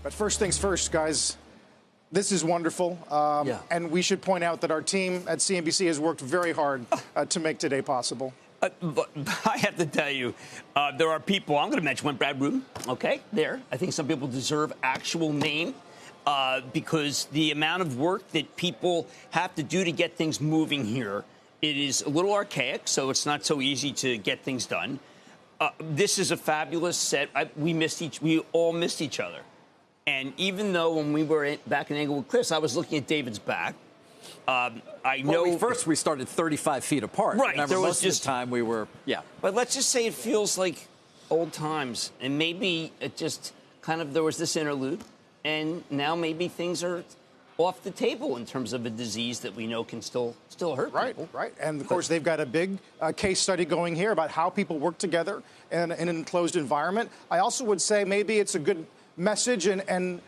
But first things first, guys. This is wonderful, and we should point out that our team at CNBC has worked very hard to make today possible. But I have to tell you, there are people, I'm going to mention one, Brad Rubin, okay, there. I think some people deserve actual name because the amount of work that people have to do to get things moving here, it is a little archaic, so it's not so easy to get things done. This is a fabulous set. We all missed each other. And even though when we were back in Englewood Cliffs, I was looking at David's back. I know. First, we started 35 feet apart. Right. Remember, there was most just of the time we were, But let's just say it feels like old times. And maybe it just kind of, there was this interlude. And now maybe things are off the table in terms of a disease that we know can still hurt people. Right. And, of course, they've got a big case study going here about how people work together in an enclosed environment. I also would say maybe it's a good message and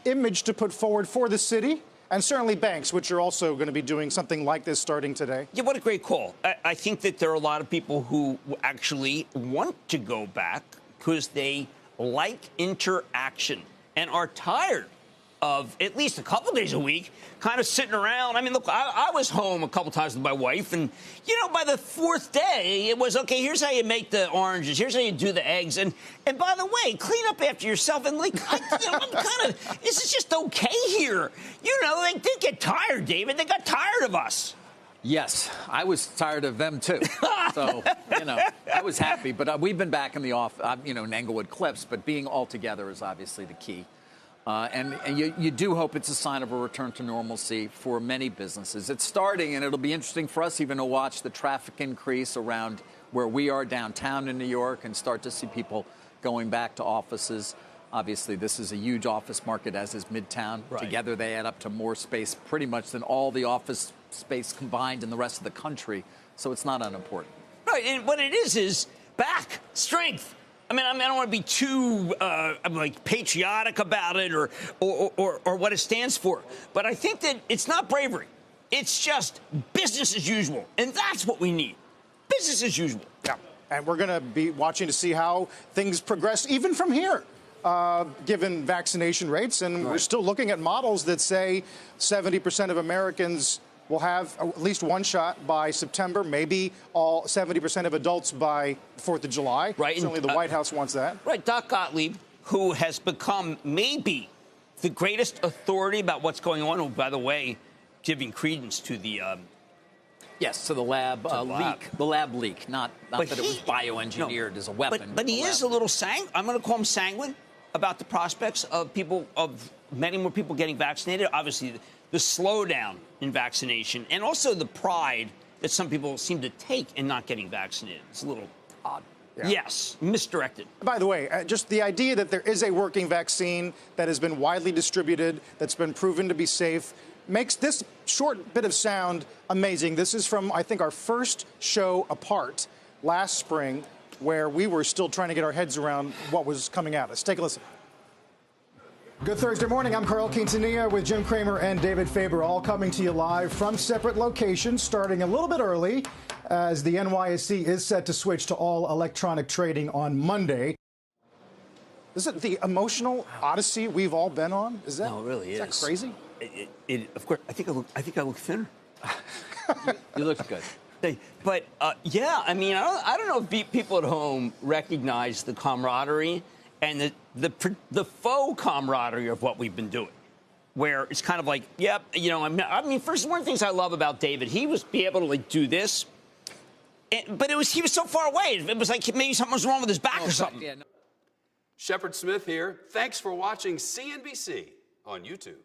image to put forward for the city and certainly banks, which are also going to be doing something like this starting today. Yeah, what a great call. I think that there are a lot of people who actually want to go back because they like interaction and are tired of at least a couple days a week kind of sitting around. I mean, look, I was home a couple times with my wife, and, by the fourth day, it was, okay, here's how you make the oranges. Here's how you do the eggs. And by the way, clean up after yourself. And, I'm kind of, this is just okay here. They did get tired, David. They got tired of us. Yes, I was tired of them, too. So, I was happy. But we've been back in the in Englewood Cliffs, but being all together is obviously the key. And you do hope it's a sign of a return to normalcy for many businesses. It's starting, and it'll be interesting for us even to watch the traffic increase around where we are downtown in New York and start to see people going back to offices. Obviously, this is a huge office market, as is Midtown. Right. Together, they add up to more space pretty much than all the office space combined in the rest of the country. So it's not unimportant. Right, and what it is back, strength. I don't want to be too patriotic about it or what it stands for. But I think that it's not bravery. It's just business as usual. And that's what we need. Business as usual. Yeah. And we're going to be watching to see how things progress, even from here, given vaccination rates. And we're still looking at models that say 70% of Americans will have at least one shot by September, maybe all 70% of adults by 4th of July. Right. Certainly the White House wants that. Right. Doc Gottlieb, who has become maybe the greatest authority about what's going on, who, by the way, giving credence to the... Yes, to the lab leak. The lab leak, not that it was bioengineered as a weapon. But he is a little I'm going to call him sanguine about the prospects of many more people getting vaccinated. Obviously, the slowdown in vaccination and also the pride that some people seem to take in not getting vaccinated. It's a little odd. Yeah. Yes, misdirected. By the way, just the idea that there is a working vaccine that has been widely distributed, that's been proven to be safe, makes this short bit of sound amazing. This is from, I think, our first show apart last spring, where we were still trying to get our heads around what was coming at us. Take a listen. Good Thursday morning. I'm Carl Quintanilla with Jim Cramer and David Faber, all coming to you live from separate locations, starting a little bit early, as the NYSE is set to switch to all electronic trading on Monday. Is it the emotional odyssey we've all been on? Is that? No, it really is. Is that crazy? Of course, I think I look thinner. You look good. But yeah, I don't know if people at home recognize the camaraderie and the faux camaraderie of what we've been doing, where it's kind of like, yep, first, one of the things I love about David, he was be able to do this, but he was so far away. It was like maybe something was wrong with his back or something. Yeah, no. Shepard Smith here. Thanks for watching CNBC on YouTube.